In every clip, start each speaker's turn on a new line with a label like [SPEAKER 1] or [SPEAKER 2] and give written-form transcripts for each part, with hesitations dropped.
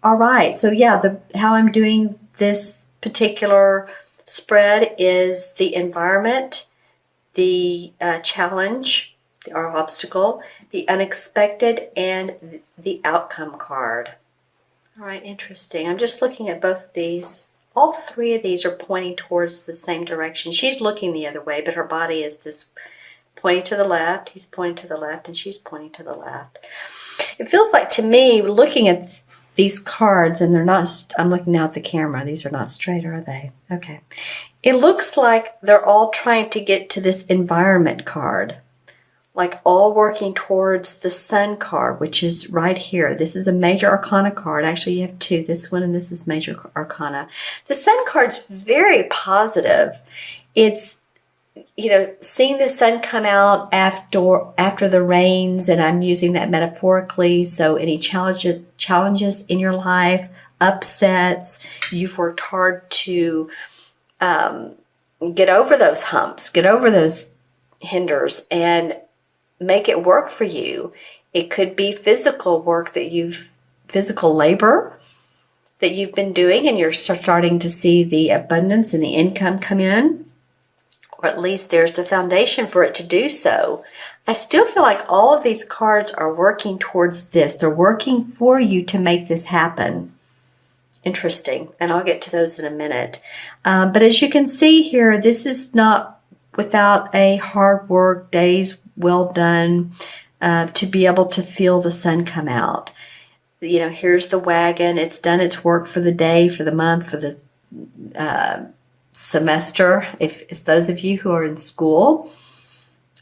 [SPEAKER 1] All right. So yeah, how I'm doing this particular spread is the environment, the challenge, or obstacle, the unexpected, and the outcome card. All right, interesting. I'm just looking at both of these. All three of these are pointing towards the same direction. She's looking the other way, but her body is this pointing to the left. He's pointing to the left, and she's pointing to the left. It feels like to me, looking at these cards, and they're not, I'm looking now at the camera. These are not straight, are they? Okay. It looks like they're all trying to get to this environment card, like all working towards the Sun card, which is right here. This is a Major Arcana card. Actually, you have two, this one and this is Major Arcana. The Sun card's very positive. It's, you know, seeing the sun come out after the rains, and I'm using that metaphorically. So any challenges in your life, upsets, you've worked hard to get over those humps, get over those hinders, and make it work for you. It could be physical work physical labor that you've been doing, and you're starting to see the abundance and the income come in. Or at least there's the foundation for it to do so. I still feel like all of these cards are working towards this. They're working for you to make this happen. Interesting. And I'll get to those in a minute. But as you can see here, this is not without a hard work, days well done, to be able to feel the sun come out. You know, here's the wagon. It's done its work for the day, for the month, for the semester. If it's those of you who are in school,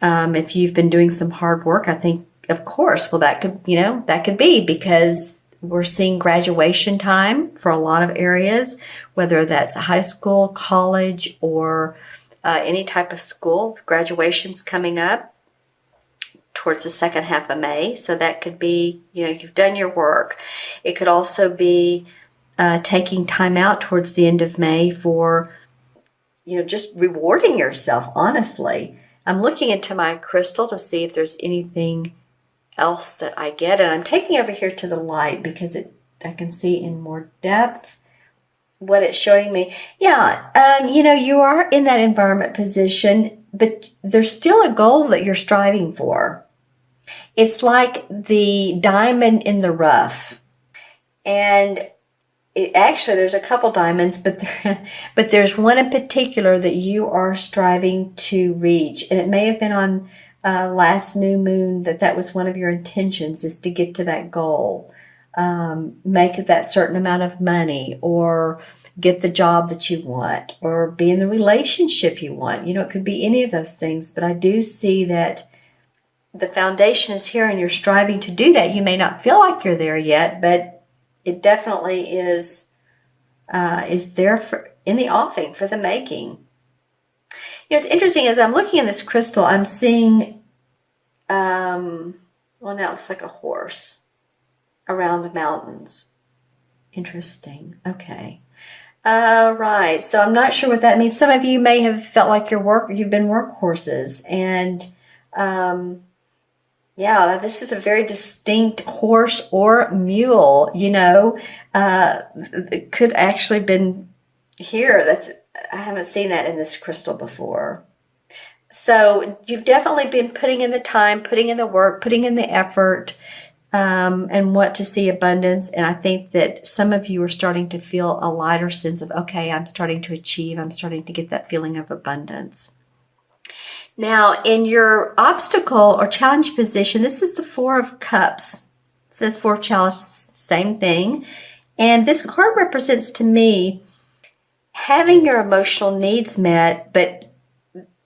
[SPEAKER 1] if you've been doing some hard work, I think, of course, well, that could be because we're seeing graduation time for a lot of areas, whether that's high school, college, or any type of school. Graduation's coming up towards the second half of May. So that could be, you know, you've done your work. It could also be taking time out towards the end of May for, you know, just rewarding yourself, honestly. I'm looking into my crystal to see if there's anything else that I get. And I'm taking over here to the light because I can see in more depth what it's showing me. Yeah, you know, you are in that environment position, but there's still a goal that you're striving for. It's like the diamond in the rough. And actually, there's a couple diamonds, but there's one in particular that you are striving to reach. And it may have been on last new moon that was one of your intentions, is to get to that goal. Make that certain amount of money, or get the job that you want, or be in the relationship you want. You know, it could be any of those things, but I do see that the foundation is here and you're striving to do that. You may not feel like you're there yet, but it definitely is there in the offing for the making. You know, it's interesting, as I'm looking in this crystal, I'm seeing, well, now it's like a horse around the mountains. Interesting. Okay. Right. So I'm not sure what that means. Some of you may have felt like you've been workhorses, and yeah, this is a very distinct horse or mule, you know. It could actually been here. I haven't seen that in this crystal before. So you've definitely been putting in the time, putting in the work, putting in the effort, and want to see abundance. And I think that some of you are starting to feel a lighter sense of, okay, I'm starting to achieve, I'm starting to get that feeling of abundance. Now, in your obstacle or challenge position, this is the Four of Cups. It says Four of Chalice, same thing. And this card represents to me having your emotional needs met, but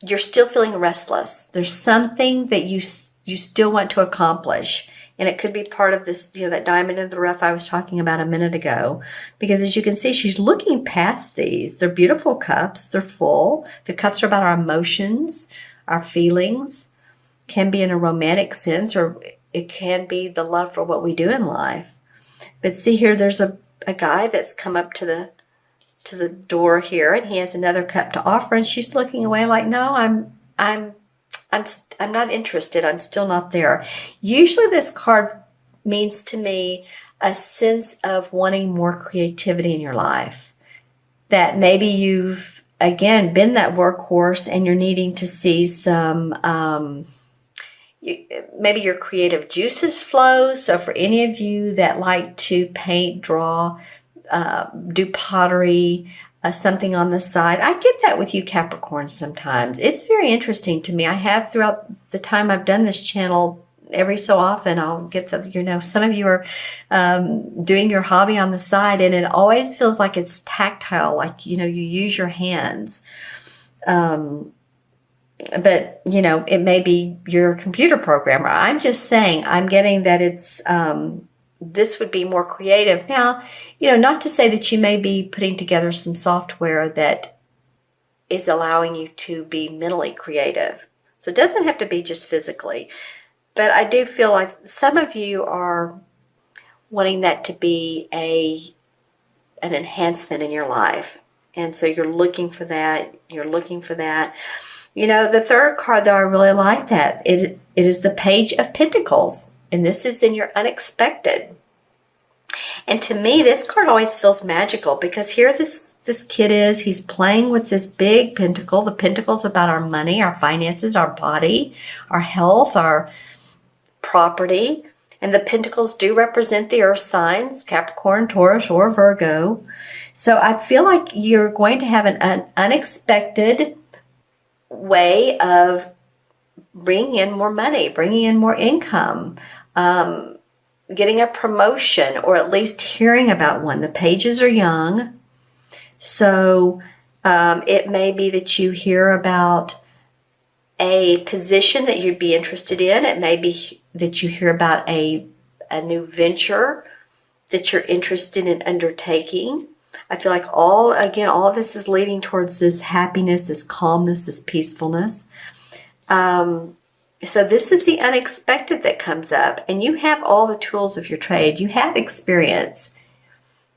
[SPEAKER 1] you're still feeling restless. There's something that you still want to accomplish. And it could be part of this, you know, that diamond in the rough I was talking about a minute ago. Because as you can see, she's looking past these. They're beautiful cups. They're full. The cups are about our emotions, our feelings. Can be in a romantic sense, or it can be the love for what we do in life. But see here, there's a guy that's come up to the door here, and he has another cup to offer, and she's looking away like, no, I'm not interested. I'm still not there. Usually this card means to me a sense of wanting more creativity in your life. That maybe you've, again, been that workhorse and you're needing to see some, maybe your creative juices flow. So for any of you that like to paint, draw, do pottery, something on the side, I get that with you Capricorn sometimes. It's very interesting to me. I have throughout the time I've done this channel, every so often I'll get some of you are doing your hobby on the side, and it always feels like it's tactile, like, you use your hands. But, it may be you're a computer programmer. I'm just saying, I'm getting that it's, this would be more creative. Now, not to say that you may be putting together some software that is allowing you to be mentally creative. So it doesn't have to be just physically. But I do feel like some of you are wanting that to be an enhancement in your life. And so you're looking for that. The third card, though, I really like that. It is the Page of Pentacles. And this is in your unexpected. And to me, this card always feels magical, because here this kid is, he's playing with this big pentacle. The pentacle's about our money, our finances, our body, our health, our property. And the pentacles do represent the earth signs, Capricorn, Taurus, or Virgo. So I feel like you're going to have an unexpected way of bringing in more money, bringing in more income, getting a promotion, or at least hearing about one. The pages are young. So it may be that you hear about a position that you'd be interested in. It may be that you hear about a new venture that you're interested in undertaking. I feel like all of this is leading towards this happiness, this calmness, this peacefulness. So this is the unexpected that comes up, and you have all the tools of your trade. You have experience.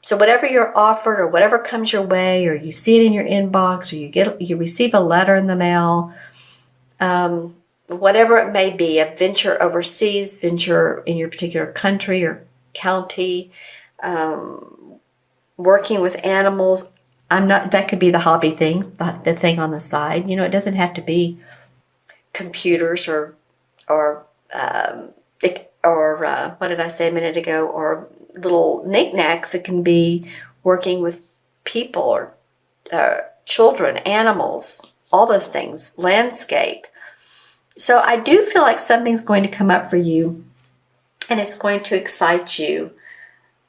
[SPEAKER 1] So whatever you're offered, or whatever comes your way, or you see it in your inbox, or you receive a letter in the mail, whatever it may be, a venture overseas, venture in your particular country or county, working with animals. That could be the hobby thing, the thing on the side. It doesn't have to be computers or what did I say a minute ago, or little knickknacks. It can be working with people, or children, animals, all those things, landscape. So I do feel like something's going to come up for you, and it's going to excite you.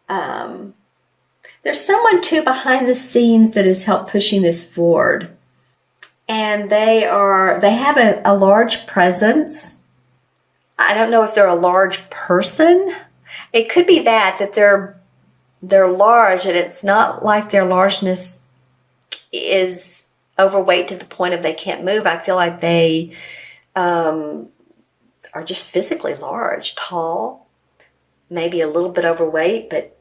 [SPEAKER 1] There's someone too behind the scenes that has helped pushing this forward. And they have a large presence. I don't know if they're a large person. It could be that they're large, and it's not like their largeness is overweight to the point of they can't move. I feel like they are just physically large, tall, maybe a little bit overweight, but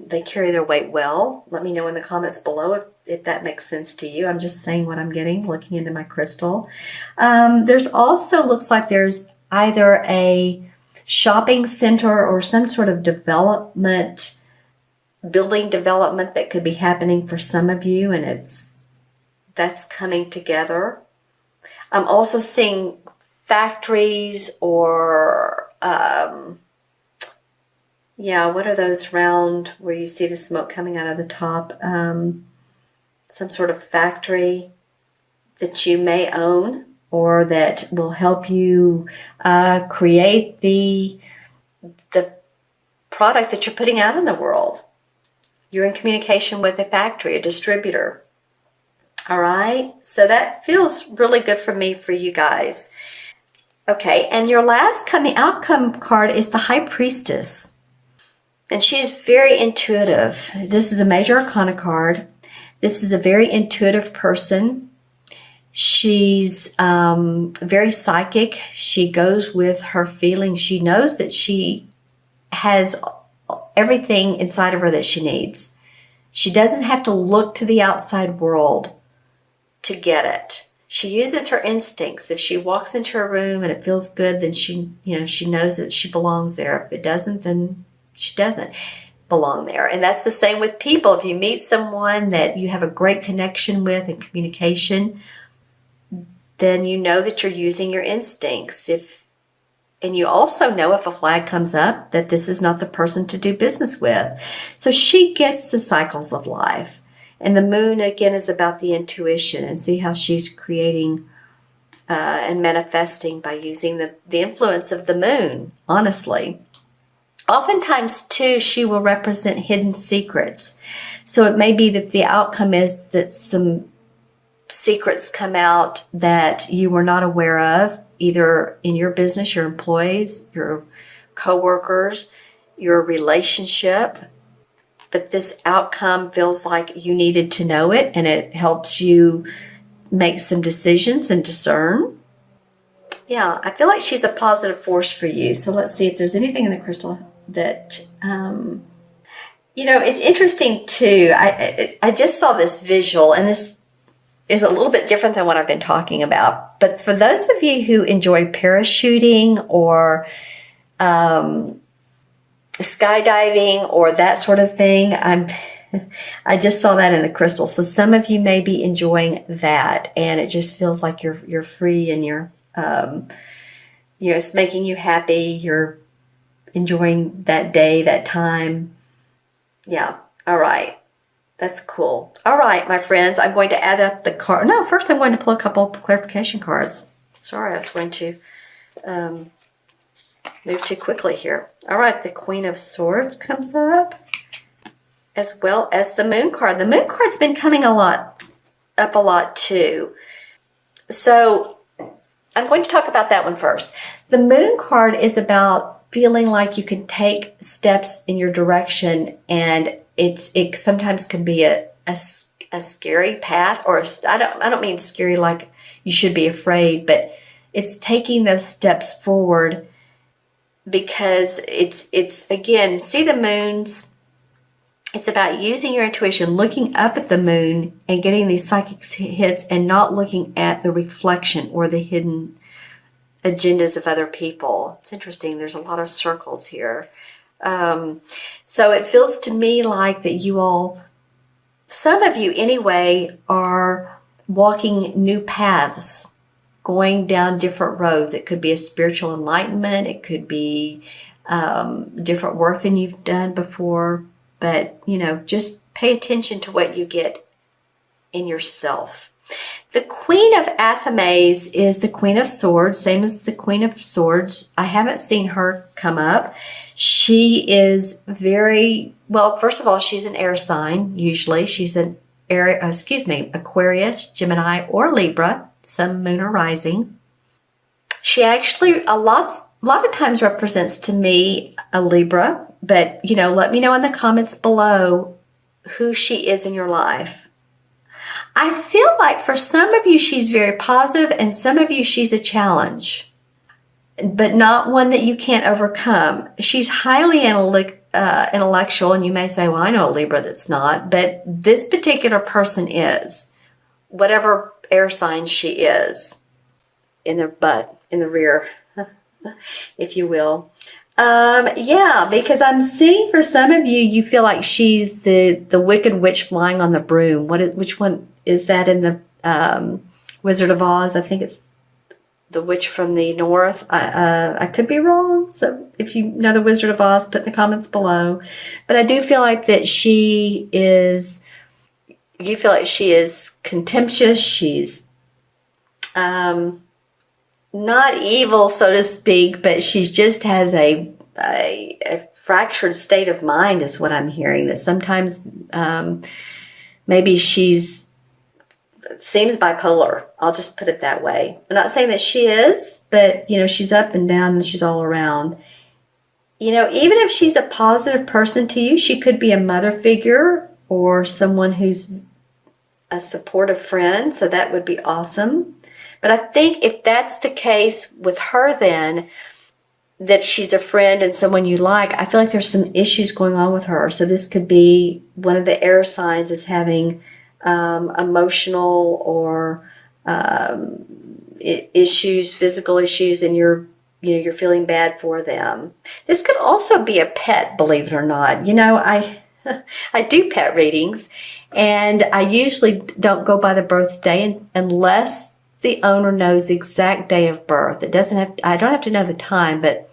[SPEAKER 1] they carry their weight well. Let me know in the comments below if that makes sense to you. I'm just saying what I'm getting, looking into my crystal. There's also, looks like there's either a shopping center or some sort of building development that could be happening for some of you, and that's coming together. I'm also seeing factories, or what are those round where you see the smoke coming out of the top? Some sort of factory that you may own, or that will help you create the product that you're putting out in the world. You're in communication with a factory, a distributor. All right, so that feels really good for me, for you guys. Okay, and your last the outcome card is the High Priestess. And she's very intuitive. This is a major arcana card. This is a very intuitive person. She's very psychic. She goes with her feelings. She knows that she has everything inside of her that she needs. She doesn't have to look to the outside world to get it. She uses her instincts. If she walks into a room and it feels good, then she knows that she belongs there. If it doesn't, then She doesn't belong there. And that's the same with people. If you meet someone that you have a great connection with and communication, then you know that you're using your instincts. And you also know if a flag comes up that this is not the person to do business with. So she gets the cycles of life. And the moon, again, is about the intuition, and see how she's creating and manifesting by using the influence of the moon, honestly. Oftentimes, too, she will represent hidden secrets. So it may be that the outcome is that some secrets come out that you were not aware of, either in your business, your employees, your coworkers, your relationship. But this outcome feels like you needed to know it, and it helps you make some decisions and discern. Yeah, I feel like she's a positive force for you. So let's see if there's anything in the crystal that, it's interesting too. I just saw this visual, and this is a little bit different than what I've been talking about. But for those of you who enjoy parachuting or skydiving or that sort of thing, I just saw that in the crystal. So some of you may be enjoying that, and it just feels like you're free, and you're it's making you happy. You're enjoying that day, that time. Yeah. All right. That's cool. All right, my friends, I'm going to add up the card. No, first I'm going to pull a couple of clarification cards. Sorry, I was going to move too quickly here. All right, the Queen of Swords comes up, as well as the Moon card. The Moon card's been coming up a lot too. So I'm going to talk about that one first. The Moon card is about feeling like you can take steps in your direction, and it sometimes can be a scary path, or I don't mean scary like you should be afraid, but it's taking those steps forward, because it's again, see the moons. It's about using your intuition, looking up at the moon and getting these psychic hits, and not looking at the reflection or the hidden agendas of other people. It's interesting. There's a lot of circles here. So it feels to me like that you all, some of you anyway, are walking new paths, going down different roads. It could be a spiritual enlightenment. It could be different work than you've done before. But, just pay attention to what you get in yourself. The Queen of Athames is the Queen of Swords, same as the Queen of Swords. I haven't seen her come up. She is first of all, she's an air sign, usually. She's an Aquarius, Gemini, or Libra, Sun, Moon, or Rising. She actually a lot of times represents to me a Libra, but, let me know in the comments below who she is in your life. I feel like for some of you, she's very positive, and some of you, she's a challenge, but not one that you can't overcome. She's highly intellectual, and you may say, well, I know a Libra that's not, but this particular person is, whatever air sign she is, in the rear, if you will. Because I'm seeing for some of you, you feel like she's the Wicked Witch flying on the broom. Which one is that in the Wizard of Oz? I think it's the witch from the north. I could be wrong. So if you know the Wizard of Oz, put in the comments below. But I do feel like that you feel like she is contemptuous. She's not evil, so to speak, but she just has a fractured state of mind, is what I'm hearing. That sometimes maybe seems bipolar. I'll just put it that way. I'm not saying that she is, but she's up and down, and she's all around. Even if she's a positive person to you, she could be a mother figure or someone who's a supportive friend. So that would be awesome. But I think if that's the case with her, then that she's a friend and someone you like, I feel like there's some issues going on with her. So this could be one of the air signs is having emotional or issues, physical issues, and you're you're feeling bad for them. This could also be a pet, believe it or not. I do pet readings, and I usually don't go by the birthday unless the owner knows the exact day of birth. I don't have to know the time, but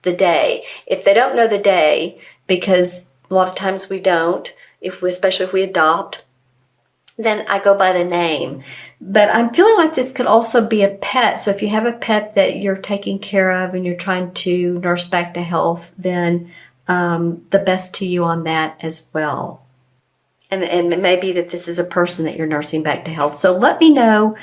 [SPEAKER 1] the day. If they don't know the day, because a lot of times we don't, especially if we adopt, then I go by the name. But I'm feeling like this could also be a pet. So if you have a pet that you're taking care of and you're trying to nurse back to health, then the best to you on that as well. And it may be that this is a person that you're nursing back to health. So let me know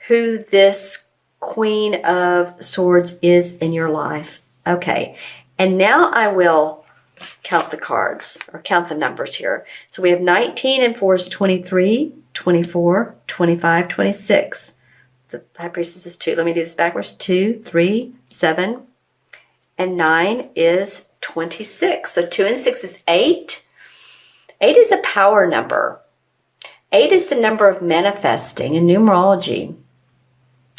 [SPEAKER 1] who this Queen of Swords is in your life. Okay, and now I will count the cards, or count the numbers here. So we have 19 and 4 is 23, 24, 25, 26. The High Priestess is 2. Let me do this backwards. 2, 3, 7, and 9 is 26. So 2 and 6 is 8. 8 is a power number. 8 is the number of manifesting in numerology.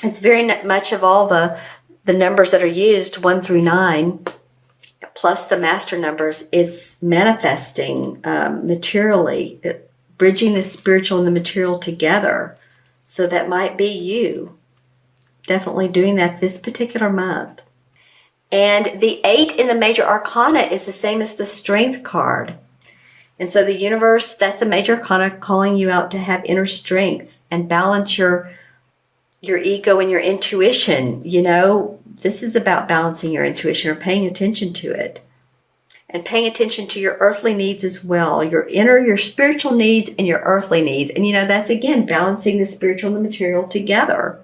[SPEAKER 1] It's very much of all the numbers that are used, 1 through 9, plus the master numbers. It's manifesting materially, bridging the spiritual and the material together. So that might be you. Definitely doing that this particular month. And the 8 in the major arcana is the same as the strength card. And so the universe, that's a major arcana calling you out to have inner strength and balance your ego and your intuition. This is about balancing your intuition or paying attention to it. And paying attention to your earthly needs as well. Your spiritual needs and your earthly needs. And that's again, balancing the spiritual and the material together.